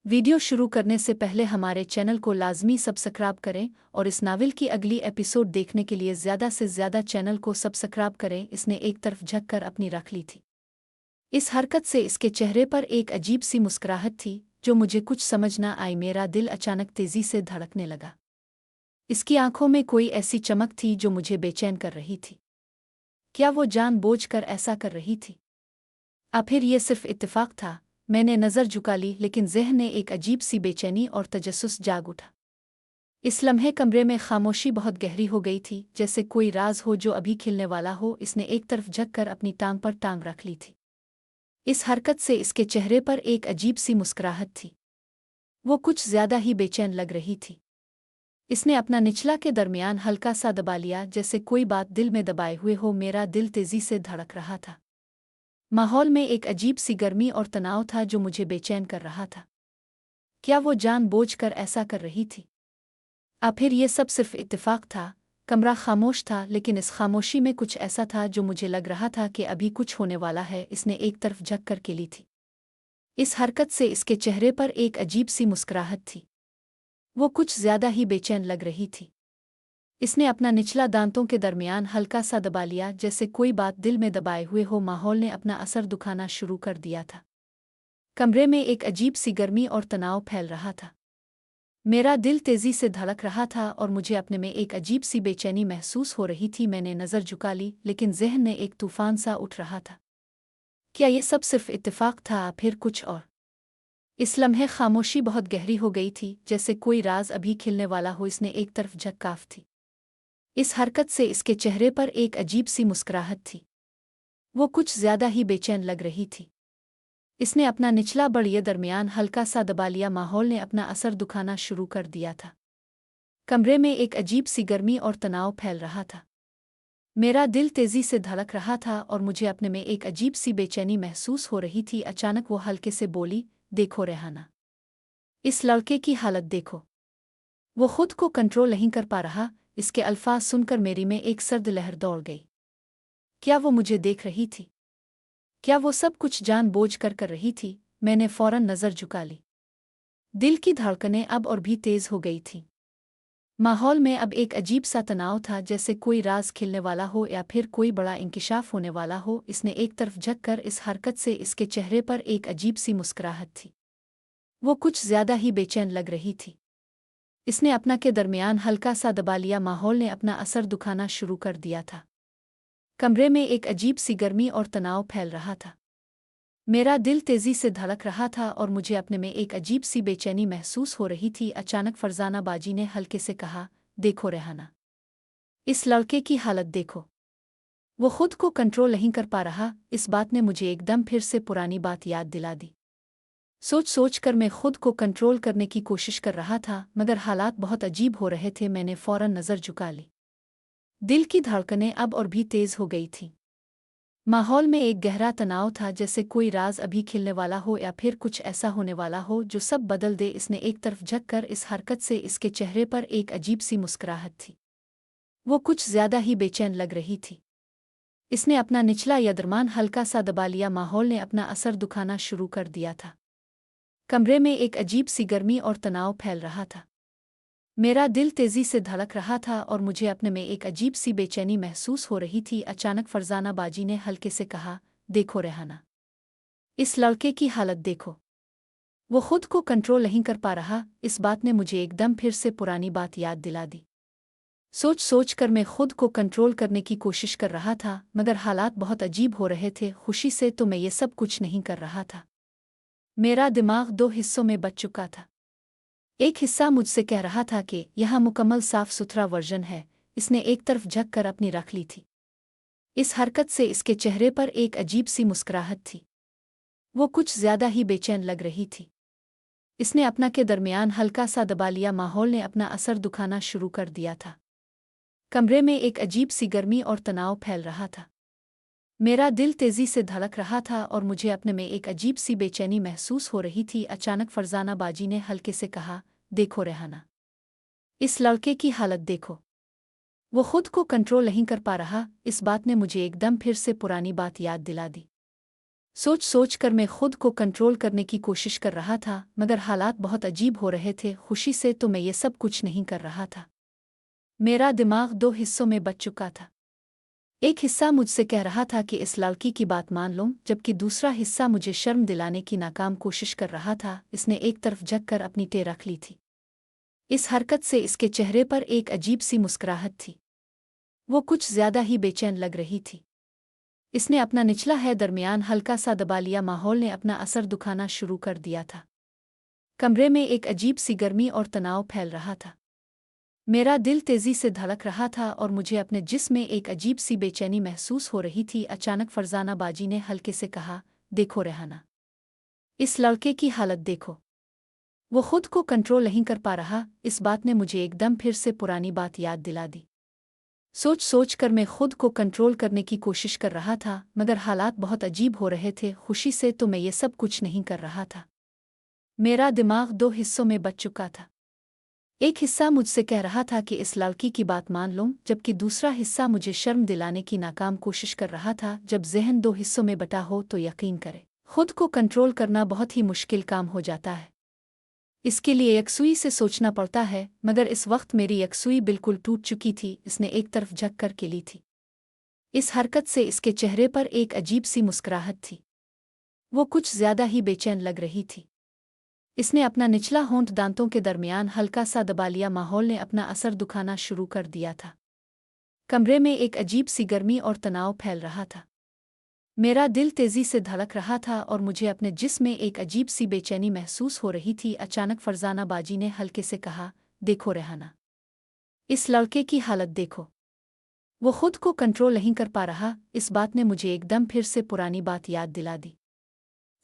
Video शुरू करने से पहले हमारे चैनल को लाजमी सब्सक्राइब करें और इस नावल की अगली एपिसोड देखने के लिए ज़्यादा से ज़्यादा चैनल को सब्सक्राइब करें। इसने एक तरफ झक कर अपनी रख ली थी। इस हरकत से इसके चेहरे पर एक अजीब सी मुस्कुराहट थी जो मुझे कुछ समझ न आई। मेरा दिल अचानक तेज़ी से धड़कने लगा। इसकी आंखों में कोई ऐसी चमक थी जो मुझे बेचैन कर रही थी। क्या वो जानबूझकर ऐसा कर रही थी? फिर ये सिर्फ इत्तेफाक था? मैंने नज़र झुका ली, लेकिन ज़हन में एक अजीब सी बेचैनी और तजस्सुस जाग उठा। इस लम्हे कमरे में खामोशी बहुत गहरी हो गई थी, जैसे कोई राज हो जो अभी खिलने वाला हो। इसने एक तरफ झक कर अपनी टांग पर टांग रख ली थी। इस हरकत से इसके चेहरे पर एक अजीब सी मुस्कुराहट थी। वो कुछ ज्यादा ही बेचैन लग रही थी। इसने अपना निचला के दरमियान हल्का सा दबा लिया, जैसे कोई बात दिल में दबाए हुए हो। मेरा दिल तेजी से धड़क रहा था। माहौल में एक अजीब सी गर्मी और तनाव था जो मुझे बेचैन कर रहा था। क्या वो जानबूझकर ऐसा कर रही थी? फिर ये सब सिर्फ इत्तेफाक था? कमरा खामोश था, लेकिन इस खामोशी में कुछ ऐसा था जो मुझे लग रहा था कि अभी कुछ होने वाला है। इसने एक तरफ झक कर के ली थी। इस हरकत से इसके चेहरे पर एक अजीब सी मुस्कुराहट थी। वो कुछ ज्यादा ही बेचैन लग रही थी। इसने अपना निचला दांतों के दरमियान हल्का सा दबा लिया, जैसे कोई बात दिल में दबाए हुए हो। माहौल ने अपना असर दिखाना शुरू कर दिया था। कमरे में एक अजीब सी गर्मी और तनाव फैल रहा था। मेरा दिल तेजी से धड़क रहा था और मुझे अपने में एक अजीब सी बेचैनी महसूस हो रही थी। मैंने नज़र झुका ली, लेकिन ज़हन में एक तूफान सा उठ रहा था। क्या ये सब सिर्फ इत्तेफाक था, फिर कुछ और? इस लम्हे खामोशी बहुत गहरी हो गई थी, जैसे कोई राज अभी खिलने वाला हो। इसने एक तरफ झक्काफ थी। इस हरकत से इसके चेहरे पर एक अजीब सी मुस्कुराहट थी। वो कुछ ज्यादा ही बेचैन लग रही थी। इसने अपना निचला बड़िए दरमियान हल्का सा दबा लिया। माहौल ने अपना असर दिखाना शुरू कर दिया था। कमरे में एक अजीब सी गर्मी और तनाव फैल रहा था। मेरा दिल तेजी से धड़क रहा था और मुझे अपने में एक अजीब सी बेचैनी महसूस हो रही थी। अचानक वो हल्के से बोली, देखो रेहाना, इस लड़के की हालत देखो। वो खुद को कंट्रोल नहीं कर पा रहा। इसके अल्फाज सुनकर मेरी में एक सर्द लहर दौड़ गई। क्या वो मुझे देख रही थी? क्या वो सब कुछ जानबूझकर कर रही थी? मैंने फौरन नज़र झुका ली। दिल की धड़कनें अब और भी तेज हो गई थीं। माहौल में अब एक अजीब सा तनाव था, जैसे कोई राज खिलने वाला हो या फिर कोई बड़ा इंकिशाफ होने वाला हो। इसने एक तरफ झक कर इस हरकत से इसके चेहरे पर एक अजीब सी मुस्कुराहट थी। वो कुछ ज्यादा ही बेचैन लग रही थी। इसने अपना के दरमियान हल्का सा दबा लिया। माहौल ने अपना असर दिखाना शुरू कर दिया था। कमरे में एक अजीब सी गर्मी और तनाव फैल रहा था। मेरा दिल तेजी से धड़क रहा था और मुझे अपने में एक अजीब सी बेचैनी महसूस हो रही थी। अचानक फरजाना बाजी ने हल्के से कहा, देखो रेहाना, इस लड़के की हालत देखो। वो खुद को कंट्रोल नहीं कर पा रहा। इस बात ने मुझे एकदम फिर से पुरानी बात याद दिला दी। सोच सोच कर मैं खुद को कंट्रोल करने की कोशिश कर रहा था, मगर हालात बहुत अजीब हो रहे थे। मैंने फौरन नज़र झुका ली। दिल की धड़कनें अब और भी तेज हो गई थीं। माहौल में एक गहरा तनाव था, जैसे कोई राज अभी खिलने वाला हो या फिर कुछ ऐसा होने वाला हो जो सब बदल दे। इसने एक तरफ झक कर इस हरकत से इसके चेहरे पर एक अजीब सी मुस्कुराहट थी। वो कुछ ज्यादा ही बेचैन लग रही थी। इसने अपना निचला यदरमान हल्का सा दबा लिया। माहौल ने अपना असर दिखाना शुरू कर दिया था। कमरे में एक अजीब सी गर्मी और तनाव फैल रहा था। मेरा दिल तेजी से धड़क रहा था और मुझे अपने में एक अजीब सी बेचैनी महसूस हो रही थी। अचानक फरजाना बाजी ने हल्के से कहा, देखो रेहाना, इस लड़के की हालत देखो। वो खुद को कंट्रोल नहीं कर पा रहा। इस बात ने मुझे एकदम फिर से पुरानी बात याद दिला दी। सोच सोच कर मैं खुद को कंट्रोल करने की कोशिश कर रहा था, मगर हालात बहुत अजीब हो रहे थे। खुशी से तो मैं ये सब कुछ नहीं कर रहा था। मेरा दिमाग दो हिस्सों में बँट चुका था। एक हिस्सा मुझसे कह रहा था कि यह मुकम्मल साफ सुथरा वर्जन है। इसने एक तरफ झक कर अपनी रख ली थी। इस हरकत से इसके चेहरे पर एक अजीब सी मुस्कुराहट थी। वो कुछ ज्यादा ही बेचैन लग रही थी। इसने अपना के दरमियान हल्का सा दबा लिया। माहौल ने अपना असर दिखाना शुरू कर दिया था। कमरे में एक अजीब सी गर्मी और तनाव फैल रहा था। मेरा दिल तेजी से धड़क रहा था और मुझे अपने में एक अजीब सी बेचैनी महसूस हो रही थी। अचानक फरजाना बाजी ने हल्के से कहा, देखो रेहाना, इस लड़के की हालत देखो। वो खुद को कंट्रोल नहीं कर पा रहा। इस बात ने मुझे एकदम फिर से पुरानी बात याद दिला दी। सोच सोच कर मैं खुद को कंट्रोल करने की कोशिश कर रहा था, मगर हालात बहुत अजीब हो रहे थे। खुशी से तो मैं ये सब कुछ नहीं कर रहा था। मेरा दिमाग दो हिस्सों में बँट चुका था। एक हिस्सा मुझसे कह रहा था कि इस लड़की की बात मान लूं, जबकि दूसरा हिस्सा मुझे शर्म दिलाने की नाकाम कोशिश कर रहा था। इसने एक तरफ झुककर अपनी टेर रख ली थी। इस हरकत से इसके चेहरे पर एक अजीब सी मुस्कुराहट थी। वो कुछ ज्यादा ही बेचैन लग रही थी। इसने अपना निचला है दरमियान हल्का सा दबा लिया। माहौल ने अपना असर दिखाना शुरू कर दिया था। कमरे में एक अजीब सी गर्मी और तनाव फैल रहा था। मेरा दिल तेजी से धड़क रहा था और मुझे अपने जिस्म में एक अजीब सी बेचैनी महसूस हो रही थी। अचानक फरजाना बाजी ने हल्के से कहा, देखो रेहाना, इस लड़के की हालत देखो। वो खुद को कंट्रोल नहीं कर पा रहा। इस बात ने मुझे एकदम फिर से पुरानी बात याद दिला दी। सोच सोच कर मैं खुद को कंट्रोल करने की कोशिश कर रहा था, मगर हालात बहुत अजीब हो रहे थे। खुशी से तो मैं ये सब कुछ नहीं कर रहा था। मेरा दिमाग दो हिस्सों में बँट चुका था। एक हिस्सा मुझसे कह रहा था कि इस लड़की की बात मान लूं, जबकि दूसरा हिस्सा मुझे शर्म दिलाने की नाकाम कोशिश कर रहा था। जब ज़हन दो हिस्सों में बटा हो तो यकीन करें, खुद को कंट्रोल करना बहुत ही मुश्किल काम हो जाता है। इसके लिए यकसुई से सोचना पड़ता है, मगर इस वक्त मेरी यकसुई बिल्कुल टूट चुकी थी। इसने एक तरफ झुक कर के ली थी। इस हरकत से इसके चेहरे पर एक अजीब सी मुस्कुराहट थी। वो कुछ ज्यादा ही बेचैन लग रही थी। इसने अपना निचला होंठ दांतों के दरमियान हल्का सा दबा लिया। माहौल ने अपना असर दिखाना शुरू कर दिया था। कमरे में एक अजीब सी गर्मी और तनाव फैल रहा था। मेरा दिल तेजी से धड़क रहा था और मुझे अपने जिस्म में एक अजीब सी बेचैनी महसूस हो रही थी। अचानक फरजाना बाजी ने हल्के से कहा, देखो रेहाना, इस लड़के की हालत देखो। वो खुद को कंट्रोल नहीं कर पा रहा। इस बात ने मुझे एकदम फिर से पुरानी बात याद दिला दी।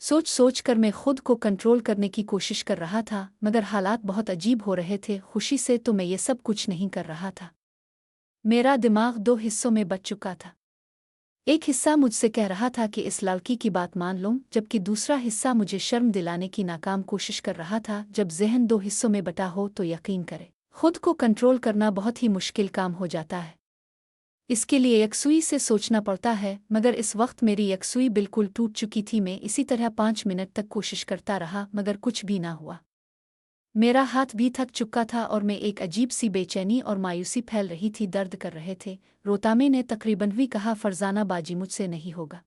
सोच सोच कर मैं खुद को कंट्रोल करने की कोशिश कर रहा था, मगर हालात बहुत अजीब हो रहे थे। खुशी से तो मैं ये सब कुछ नहीं कर रहा था। मेरा दिमाग दो हिस्सों में बँट चुका था। एक हिस्सा मुझसे कह रहा था कि इस लड़की की बात मान लूं, जबकि दूसरा हिस्सा मुझे शर्म दिलाने की नाकाम कोशिश कर रहा था। जब ज़हन दो हिस्सों में बटा हो तो यकीन करें, खुद को कंट्रोल करना बहुत ही मुश्किल काम हो जाता है। इसके लिए यकसुई से सोचना पड़ता है, मगर इस वक्त मेरी यकसुई बिल्कुल टूट चुकी थी। मैं इसी तरह 5 मिनट तक कोशिश करता रहा, मगर कुछ भी ना हुआ। मेरा हाथ भी थक चुका था और मैं एक अजीब सी बेचैनी और मायूसी फैल रही थी। दर्द कर रहे थे। रोतामे ने तकरीबन भी कहा, फरजाना बाजी मुझसे नहीं होगा।